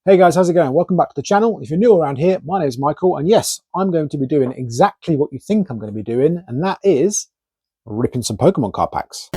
Hey guys, how's it going? Welcome back to the channel. If you're new around here, my name is Michael, and yes, I'm going to be doing exactly what you think I'm going to be doing, and that is ripping some Pokemon card packs.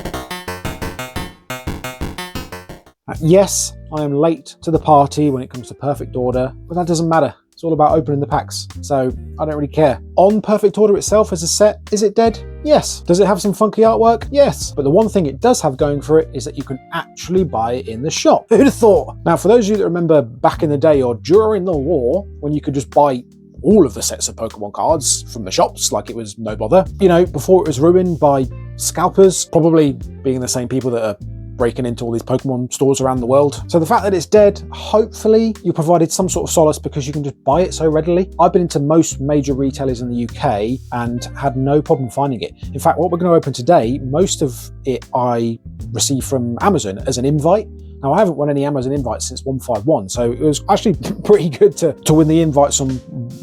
Yes, I am late to the party when it comes to Perfect Order, but that doesn't matter. It's all about opening the packs, so I don't really care. On Perfect Order itself as a set, is it dead? Yes. Does it have some funky artwork? Yes. But the one thing it does have going for it is that you can actually buy it in the shop. Who'd have thought? Now, for those of you that remember back in the day or during the war, when you could just buy all of the sets of Pokemon cards from the shops like it was no bother, you know, before it was ruined by scalpers, probably being the same people that are breaking into all these Pokemon stores around the world. So the fact that it's dead, hopefully you provided some sort of solace because you can just buy it so readily. I've been into most major retailers in the UK and had no problem finding it. In fact, what we're going to open today, most of it I received from Amazon as an invite. Now, I haven't won any Amazon invites since 151, so it was actually pretty good to win the invites on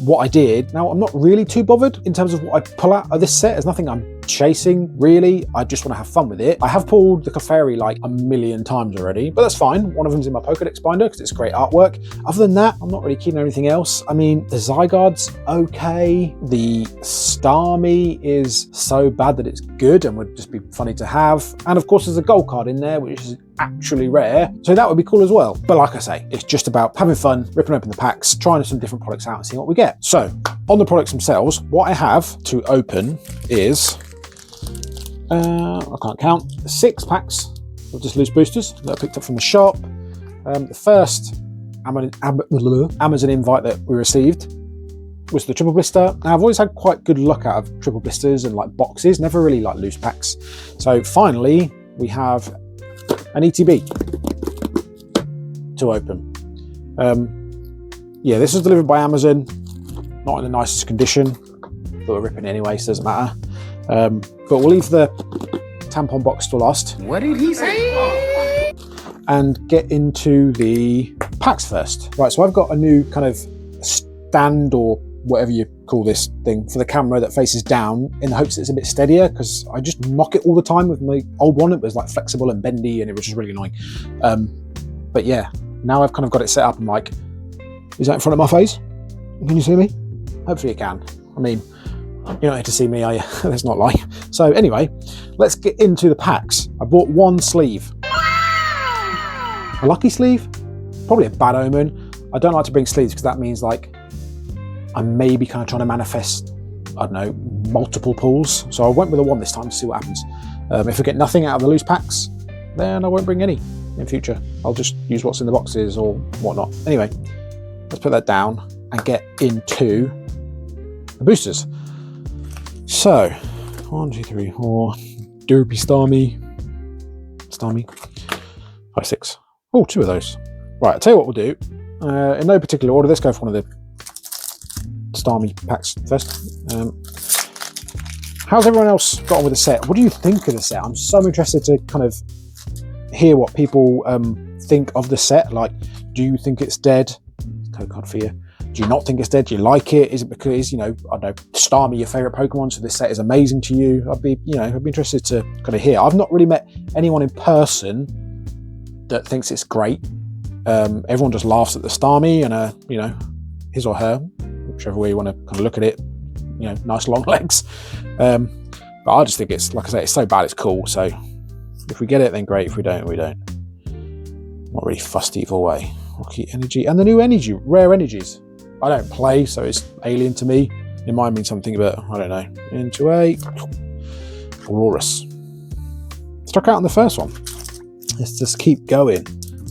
what I did. Now, I'm not really too bothered in terms of what I pull out of this set. There's nothing I'm chasing, really. I just want to have fun with it. I have pulled the Clefairy like a million times already, but that's fine. One of them's in my Pokedex binder because it's great artwork. Other than that, I'm not really keen on anything else. I mean, the Zygarde's okay. The Starmie is so bad that it's good and would just be funny to have. And of course, there's a gold card in there, which is actually rare, so that would be cool as well. But like I say, it's just about having fun, ripping open the packs, trying some different products out and seeing what we get. So on the products themselves, what I have to open is I can't count, 6 packs of just loose boosters that I picked up from the shop. The first Amazon invite that we received was the triple blister. Now, I've always had quite good luck out of triple blisters and like boxes, never really like loose packs. So finally we have an ETB to open. Yeah, this was delivered by Amazon, not in the nicest condition, but we're ripping anyway, so it doesn't matter. But we'll leave the tampon box to last. What did he say? And get into the packs first. Right, so I've got a new kind of stand or whatever you call this thing for the camera that faces down in the hopes that it's a bit steadier, because I just knock it all the time with my old one. It was like flexible and bendy and it was just really annoying. But yeah, now I've kind of got it set up. I'm like, is that in front of my face? Can you see me? Hopefully you can. I mean, you're not here to see me, are you? Let's not lie. So anyway, let's get into the packs. I bought one sleeve. A lucky sleeve? Probably a bad omen. I don't like to bring sleeves because that means like I'm maybe kind of trying to manifest, I don't know, multiple pulls. So I went with a 1 this time to see what happens. If I get nothing out of the loose packs, then I won't bring any in future. I'll just use what's in the boxes or whatnot. Anyway, let's put that down and get into the boosters. So, 1, 2, 3, 4, Derpy Starmie, 5, 6. Oh, 2 of those. Right, I'll tell you what we'll do. In no particular order, let's go for one of the Starmie packs first. How's everyone else got on with the set? What do you think of the set? I'm so interested to kind of hear what people think of the set. Like, do you think it's dead? Code card for you. Do you not think it's dead? Do you like it? Is it because, you know, I don't know, Starmie your favorite Pokemon, so this set is amazing to you? I'd be interested to kind of hear. I've not really met anyone in person that thinks it's great. Everyone just laughs at the Starmie and you know, his or her, whichever way you want to kind of look at it, you know, nice long legs. But I just think it's, like I say, it's so bad it's cool. So if we get it, then great. If we don't, we don't. Not really fussed either way. Rocky Energy and the new energy, rare energies. I don't play, so it's alien to me. It might mean something, but I don't know. Into a Aurorus. Struck out on the first one. Let's just keep going.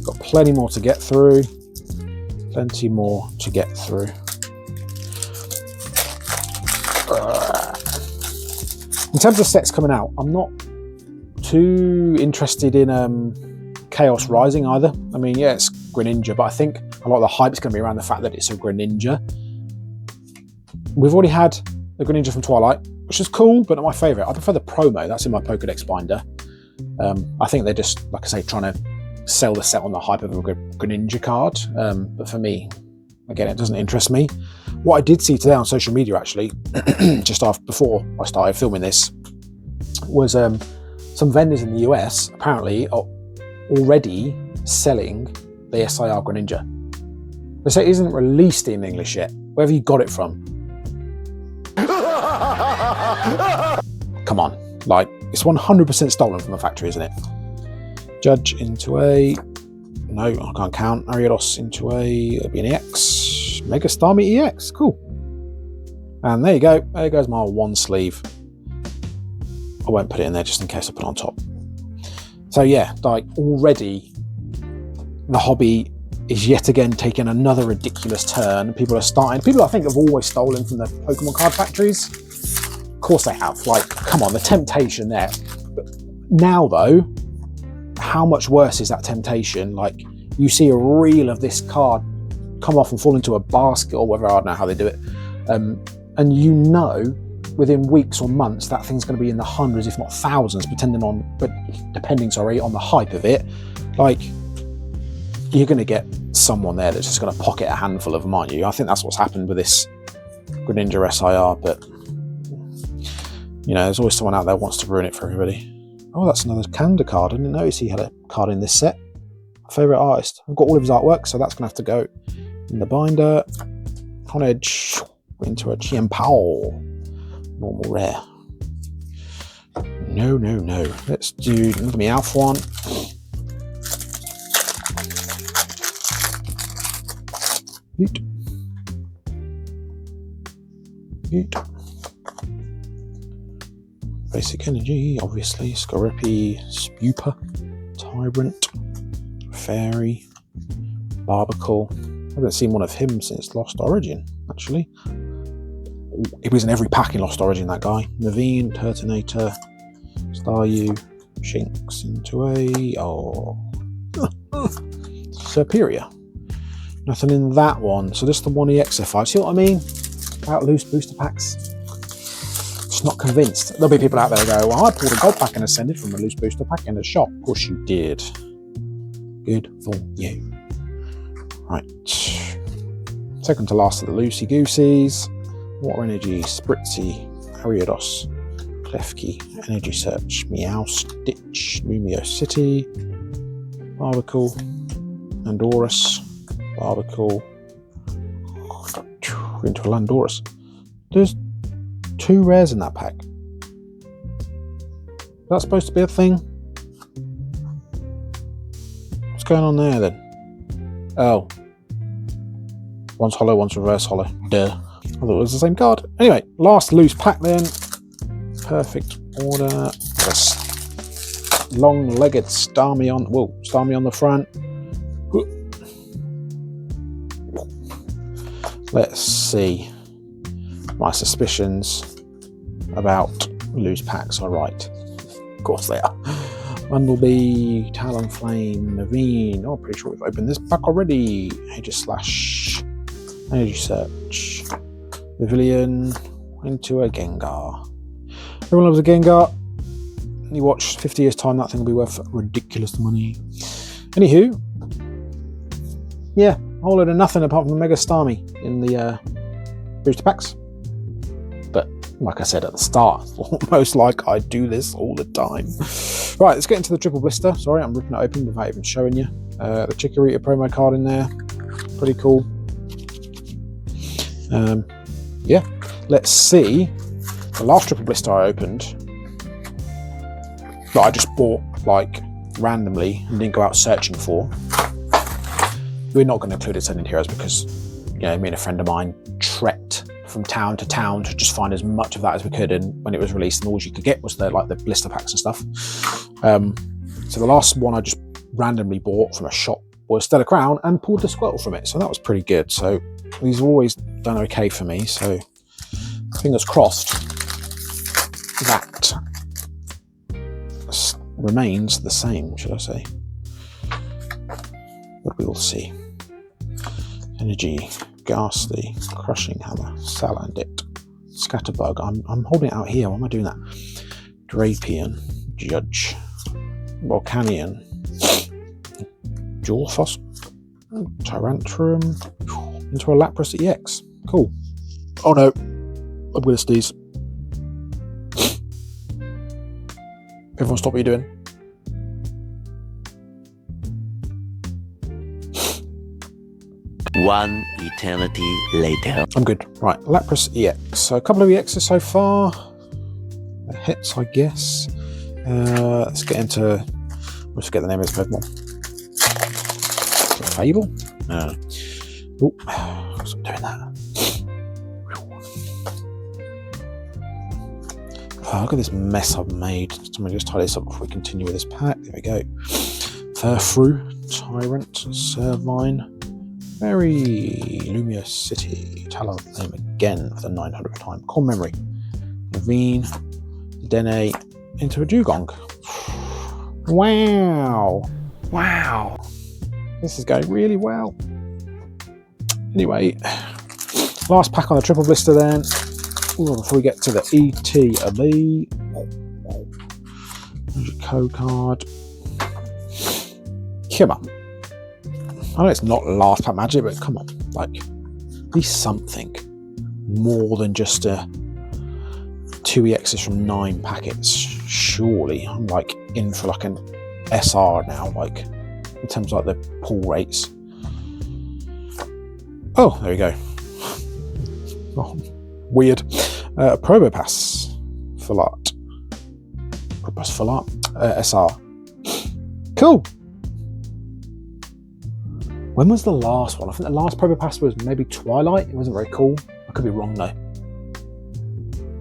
Got plenty more to get through. Plenty more to get through. In terms of sets coming out, I'm not too interested in Chaos Rising either. I mean, yeah, it's Greninja, but I think a lot of the hype is going to be around the fact that it's a Greninja. We've already had the Greninja from Twilight, which is cool, but not my favourite. I prefer the promo. That's in my Pokedex binder. I think they're just, like I say, trying to sell the set on the hype of a Greninja card. But for me, again, it doesn't interest me. What I did see today on social media, actually, just before I started filming this, was some vendors in the US apparently are already selling the SIR Greninja. The set isn't released in English yet. Where have you got it from? Come on, like, it's 100% stolen from the factory, isn't it? Judge into a... No, I can't count. Ariados into a... It'll be an EX. Mega Starmie EX. Cool. And there you go. There goes my one sleeve. I won't put it in there just in case I put it on top. So yeah, like, already the hobby is yet again taking another ridiculous turn. People, I think, have always stolen from the Pokemon card factories. Of course they have. Like, come on, the temptation there. But now, though, how much worse is that temptation? Like, you see a reel of this card come off and fall into a basket, or whatever, I don't know how they do it. And you know, within weeks or months, that thing's going to be in the hundreds, if not thousands, depending on the hype of it. Like, you're going to get someone there that's just going to pocket a handful of them, aren't you? I think that's what's happened with this Greninja SIR, but you know, there's always someone out there who wants to ruin it for everybody. Oh, that's another Kanda card. I didn't notice he had a card in this set. My favourite artist. I've got all of his artwork, so that's going to have to go in the binder. On edge into a Chien-Pao. Normal rare. No. Let's do another Meowth one. Yeet. Basic energy, obviously. Scorpion, Spupa, Tyrant, Fairy, Barbacle. I haven't seen one of him since Lost Origin, actually. He was in every pack in Lost Origin, that guy. Naveen, Turtonator, Staryu, Shinx into a... Oh. Superior. Nothing in that one. So this is the one EXFI. See what I mean? About loose booster packs. Just not convinced. There'll be people out there who go, well, I pulled a gold pack and Ascended from a loose booster pack in a shop. Of course you did. Good for you. Right. Second to last of the Loosey Gooseys. Water Energy, Spritzy, Ariados, Klefki, Energy Search, Meow Stitch, Lumio City, Barbacle, Landorus, Barbacle, into a Landorus. There's 2 rares in that pack. Is that supposed to be a thing? What's going on there then? Oh. One's hollow, one's reverse hollow. Duh. I thought it was the same card. Anyway, last loose pack then. Perfect order. This long-legged Starmie on the front. Let's see. My suspicions about loose packs are right. Of course they are. Bumblebee, Talonflame, Naveen. Oh, pretty sure we've opened this pack already. Aegislash, Energy Search, Pavilion, into a Gengar. Everyone loves a Gengar. You watch 50 years time, that thing will be worth ridiculous money. Anywho, yeah, a whole load of nothing apart from the Mega Starmie in the booster packs. But like I said at the start, almost like I do this all the time. Right, let's get into the triple blister. Sorry, I'm ripping it open without even showing you. The Chikorita promo card in there. Pretty cool. Yeah, let's see. The last triple blister I opened, that I just bought like randomly and didn't go out searching for. We're not going to include Ascending Heroes because, you know, me and a friend of mine trekked from town to town to just find as much of that as we could, and when it was released, and all you could get was the blister packs and stuff. So the last one I just randomly bought from a shop was Stellar Crown and pulled the Squirtle from it, so that was pretty good. So these have always done okay for me, so fingers crossed that remains the same, should I say. But we will see. Energy, Ghastly, Crushing Hammer, Salandit, Scatterbug. I'm holding it out here. Why am I doing that? Drapion, Judge, Volcanion, Jawfoss, Tyrantrum, into a Lapras EX. Cool. Oh no, I'm going to sneeze. Everyone stop what you're doing. One eternity later. I'm good. Right, Lapras EX. So a couple of EXs so far. Hits, I guess. Let's get into... Let's forget the name of this Pokemon. Is it Fable? No. Oh, stop doing that. Oh, look at this mess I've made. Let me just tie this up before we continue with this pack. There we go. Furfru, Tyrant, Servine, Berry, Lumia City, Talonflame again for the 900th time. Core Memory, Naveen, Dene, into a Dugong. Wow. Wow. This is going really well. Anyway, last pack on the triple blister then. Ooh, before we get to the ETB. There's your code card. Come on. I know it's not last pack magic, but come on. Like, be something more than just a 2 EXs from 9 packets. Surely. I'm like in for like an SR now, like in terms of like the pull rates. Oh, there we go. Oh, weird. Probopass full art. Probopass full art. SR. Cool. When was the last one? I think the last Probopass was maybe Twilight. It wasn't very cool. I could be wrong though.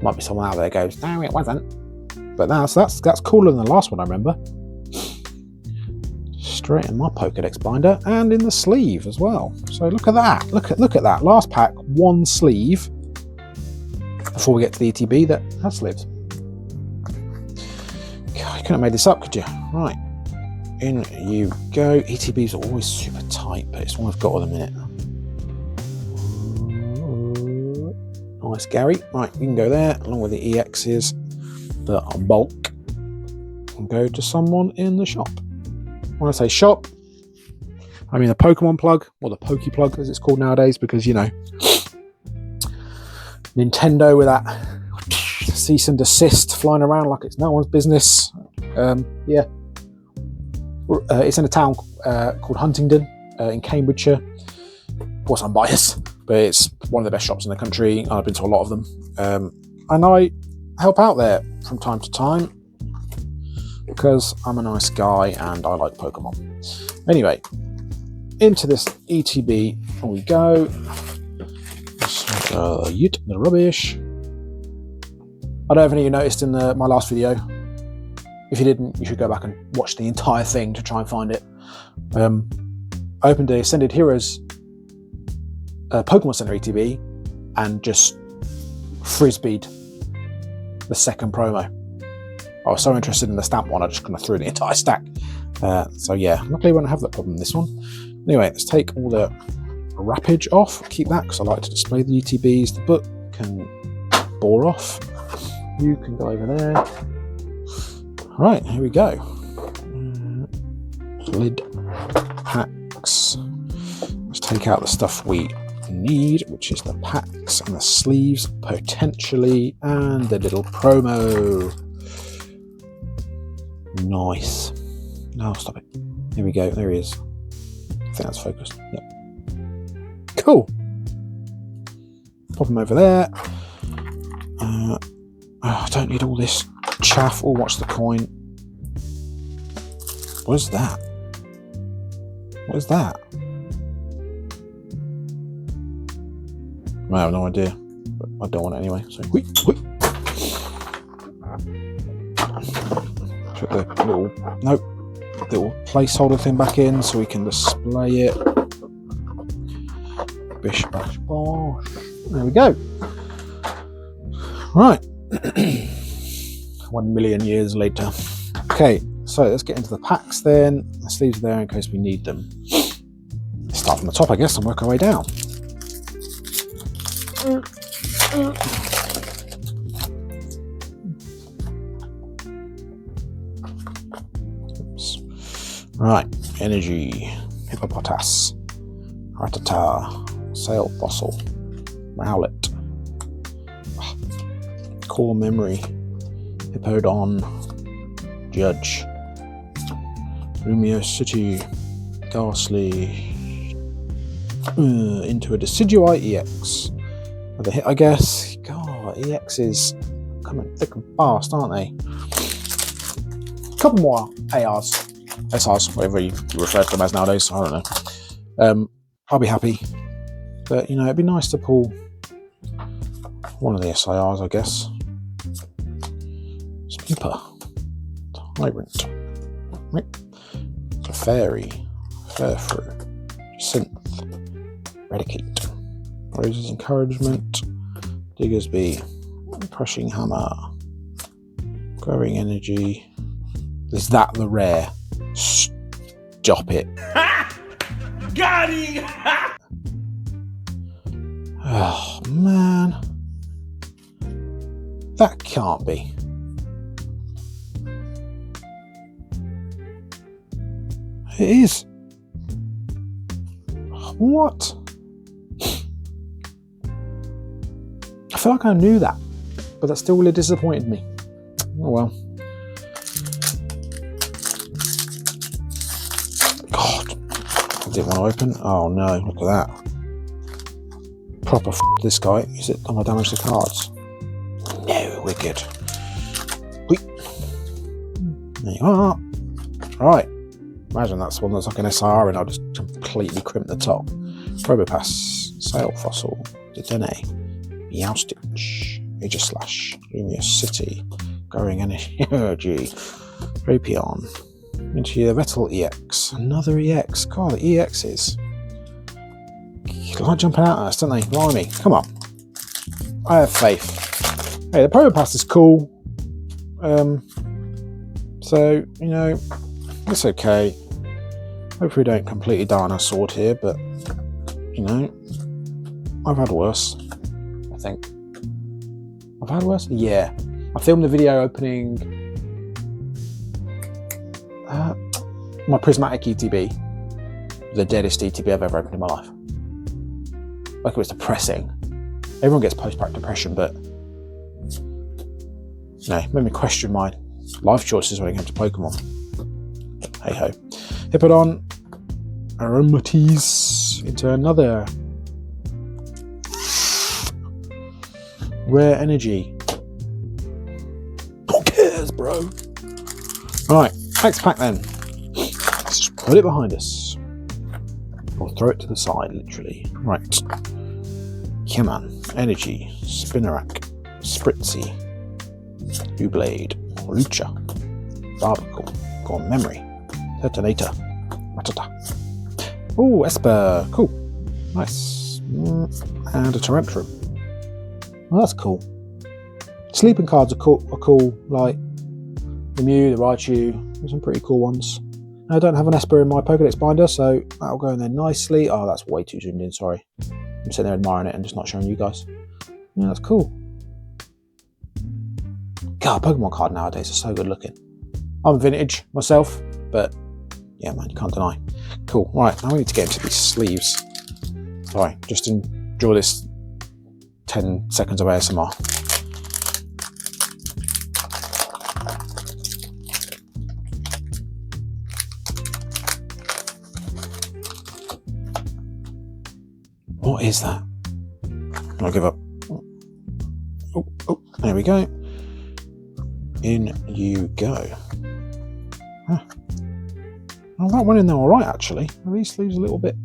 Might be someone out there goes, no, it wasn't. But that's cooler than the last one I remember. Straight in my Pokedex binder and in the sleeve as well. So look at that. Look at that. Last pack, 1 sleeve. Before we get to the ETB that has sleeves. God, you couldn't have made this up, could you? Right. In you go. ETBs are always super tight, but it's one I've got at the minute. Nice, Gary. Right, we can go there along with the EXs that are bulk and go to someone in the shop. When I say shop, I mean the Pokemon plug, or the Poke plug as it's called nowadays, because you know, Nintendo with that cease and desist flying around like it's no one's business. Yeah. It's in a town called Huntingdon in Cambridgeshire. Of course, I'm biased, but it's one of the best shops in the country. I've been to a lot of them. And I help out there from time to time because I'm a nice guy and I like Pokemon. Anyway, into this ETB we go. The rubbish. I don't know if any of you noticed in my last video. If you didn't, you should go back and watch the entire thing to try and find it. I opened a Ascended Heroes Pokemon Center ETB and just frisbeed the second promo. I was so interested in the stamp one, I just kind of threw the entire stack. So yeah, luckily I won't have that problem in this one. Anyway, let's take all the wrappage off. Keep that because I like to display the ETBs. The book can bore off. You can go over there. Right, here we go. Lid packs. Let's take out the stuff we need, which is the packs and the sleeves, potentially, and the little promo. Nice. No, stop it. Here we go. There he is. I think that's focused. Yep. Cool. Pop him over there. I don't need all this chaff. Or watch the coin. What is that? What is that? I have no idea, but I don't want it anyway. So, put the little placeholder thing back in so we can display it. Bish bash bosh. There we go. Right. 1 million years later. Okay, so let's get into the packs then. The sleeves are there in case we need them. Let's start from the top, I guess, and work our way down. Oops. Right, Energy, Hippopotas, Rattata, Sail Fossil, Rowlet, Core Memory, Hippowdon, Judge, Lumia City, Ghastly, into a Decidueye EX. Another hit, I guess. God, EXs coming thick and fast, aren't they? Couple more ARs, SRs, whatever you refer to them as nowadays. I don't know. I'll be happy. But, you know, it'd be nice to pull one of the SIRs, I guess. Sweeper. Tyrant. Right. Clefairy. Fairthrough. Synth. Eradicate. Rose's Encouragement. Diggersby. Crushing Hammer. Growing Energy. Is that the rare? Stop it. Got him! Oh, man. That can't be. It is. What? I feel like I knew that, but that still really disappointed me. Oh well. God. I didn't want to open. Oh no, look at that. Proper this guy. Is it? Am I damage the cards? No, we're good. Wait. There you are. Right. Imagine that's one that's like an SR and I'll just completely crimp the top. Probopass, Sail Fossil, Dedenne, Meowstitch, Aegislash, Lumious City, Growing Energy, Drapion, into your Vettel EX, another EX. God, the EXs. They like jumping out at us, don't they? Blimey, come on. I have faith. Hey, the Probopass is cool. So, you know, it's okay. Hopefully we don't completely die on our sword here, but, you know, I've had worse, I think. I've had worse? Yeah. I filmed the video opening my Prismatic ETB, the deadest ETB I've ever opened in my life. Like, it was depressing. Everyone gets post-pack depression, but, you know, it made me question my life choices when it came to Pokemon. Hey ho. Hippowdon, Aromatisse into another rare energy. Who cares, bro? Right, next pack then. Let's just put it behind us. Or throw it to the side, literally. Right. Human, Energy, Spinarak, Spritzy, Doublade, Lucha, Barbicle, Gone Memory, Turtonator, Ratata. Oh, Esper, cool. Nice. And a Tyrantrum. Well, that's cool. Sleeping cards are cool, like the Mew, the Raichu. There's some pretty cool ones. I don't have an Esper in my Pokédex binder, so that'll go in there nicely. Oh, that's way too zoomed in, sorry. I'm sitting there admiring it and just not showing you guys. Yeah, that's cool. God, Pokemon card nowadays are so good looking. I'm vintage myself, but yeah, man, you can't deny. Cool. Right, now we need to get into these sleeves. Sorry, just enjoy this 10 seconds of ASMR. What is that? I'll give up. Oh, there we go. In you go. Huh. Well, that went in there alright, actually. Are these sleeves a little bit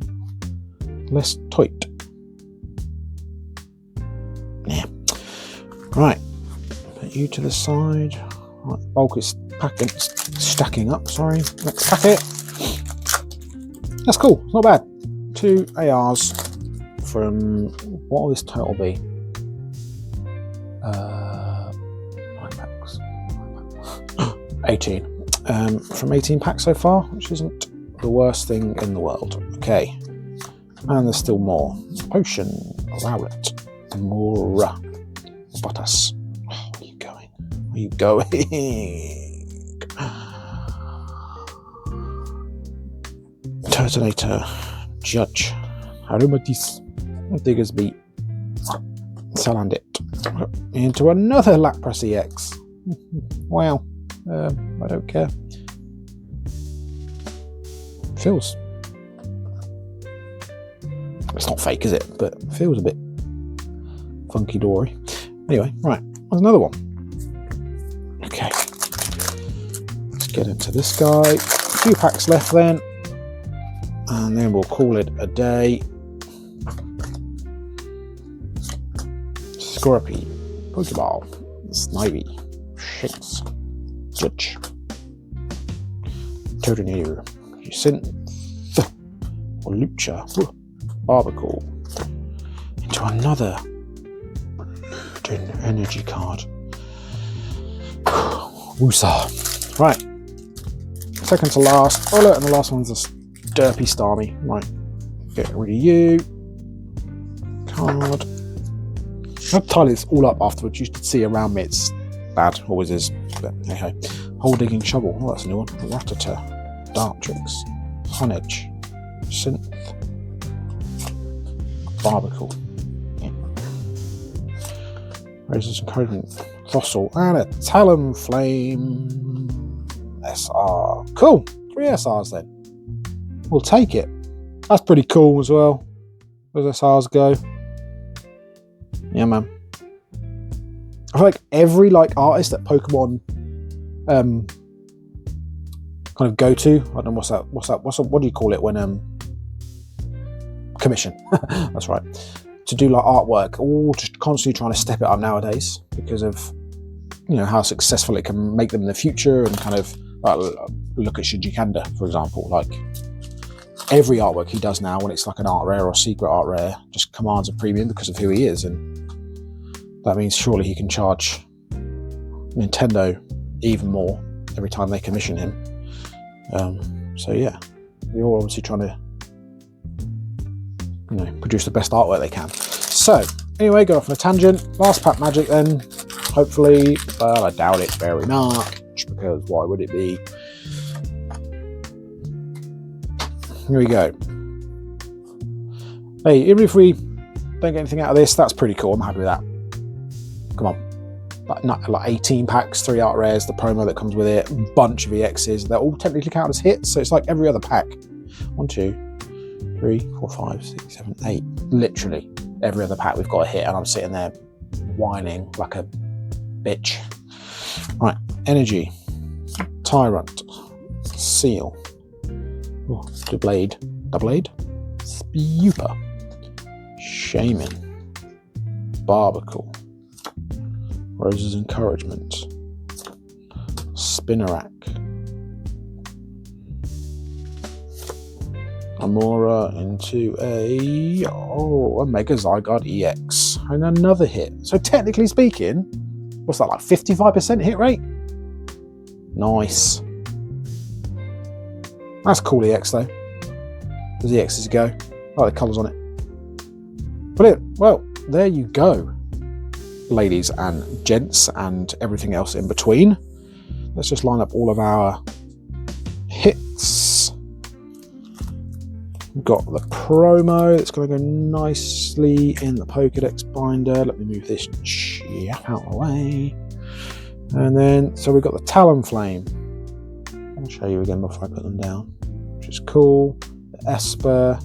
less tight? Yeah. Right. Put you to the side. Right, the bulk is stacking up, sorry. Next packet. That's cool. It's not bad. 2 ARs from, what will this total be? 9 packs. 18. From 18 packs so far, which isn't the worst thing in the world. Okay. And there's still more. Potion, Rowlet, more Bottas. Oh, where are you going? Where are you going? Turtonator, Judge, Aromatisse, Diggersby, Salandit. Into another Lapras EX. Wow. I don't care. Feels It's not fake, is it? But it feels a bit funky dory. Anyway, right, there's another one. Okay, let's get into this guy. A few packs left then, and then we'll call it a day. Scorpy, Pokeball, Snivy, Shinx, Glitch, Totodile, Synth, Lucha, Barbacle, into another energy card. Woosah. Right. Second to last. Oh look, and the last one's a Derpy Starmie. Right. Get rid of you. Card. I'll tally this all up afterwards. You should see around me. It's bad. Always is. But hey. Hole Digging Shovel. Oh, that's a new one. Rattata. Dartrix. Honedge. Synth. Barbacle. Raises Encouragement. Fossil. And a Talonflame. SR. Cool. 3 SRs then. We'll take it. That's pretty cool as well. Those SRs go. Yeah, man. I feel like every artist that Pokemon kind of go to. I don't know what do you call it when commission. That's right. To do artwork, all just constantly trying to step it up nowadays because of how successful it can make them in the future, and kind of look at Shinji Kanda, for example. Every artwork he does now, when it's an art rare or secret art rare, just commands a premium because of who he is, and that means surely he can charge Nintendo even more every time they commission him. So yeah, they're all obviously trying to produce the best artwork they can. So anyway, go off on a tangent. Last pack magic then, hopefully. Well, I doubt it very much, because why would it be? Here we go. Hey, even if we don't get anything out of this, that's pretty cool. I'm happy with that. Come on. 18 packs, 3 art rares, the promo that comes with it, a bunch of EXs. They're all technically counted as hits, so it's like every other pack. 1, 2, 3, 4, 5, 6, 7, 8. Literally every other pack we've got a hit, and I'm sitting there whining like a bitch. Right, Energy, Tyrant, Seal, Doublade, Spupa, Shaman, Barbacle, Rose's Encouragement, Spinarak, Amora into a Mega Zygarde EX, and another hit. So technically speaking, what's that, 55% hit rate? Nice. That's cool EX though. There's EXs to go. I like the colours on it. Brilliant. Well, there you go, ladies and gents and everything else in between. Let's just line up all of our hits. We've got the promo that's going to go nicely in the Pokedex binder. Let me move this chap out of the way. And then, so we've got the Talonflame. I'll show you again before I put them down, which is cool. The Esper,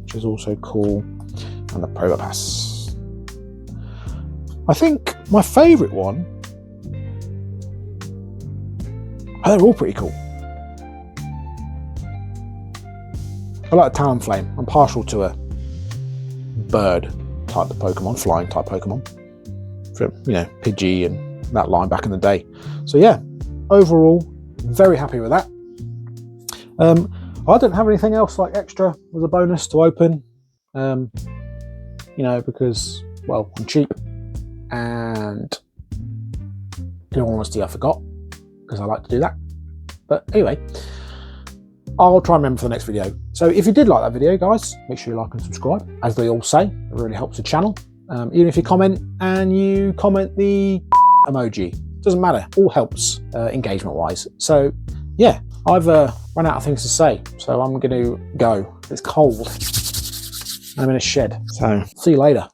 which is also cool. And the Probopass. I think my favourite one, they're all pretty cool. I like the Talonflame. I'm partial to a bird type of Pokemon, flying type Pokemon. From, Pidgey and that line back in the day. So yeah, overall, very happy with that. I don't have anything else extra as a bonus to open. Because, well, I'm cheap. And in all honesty, I forgot, because I like to do that. But anyway, I'll try and remember for the next video. So if you did like that video, guys, make sure you like and subscribe. As they all say, it really helps the channel. Even if you comment and you comment the emoji, doesn't matter, all helps engagement wise. So yeah, I've run out of things to say, so I'm going to go. It's cold. I'm in a shed, so see you later.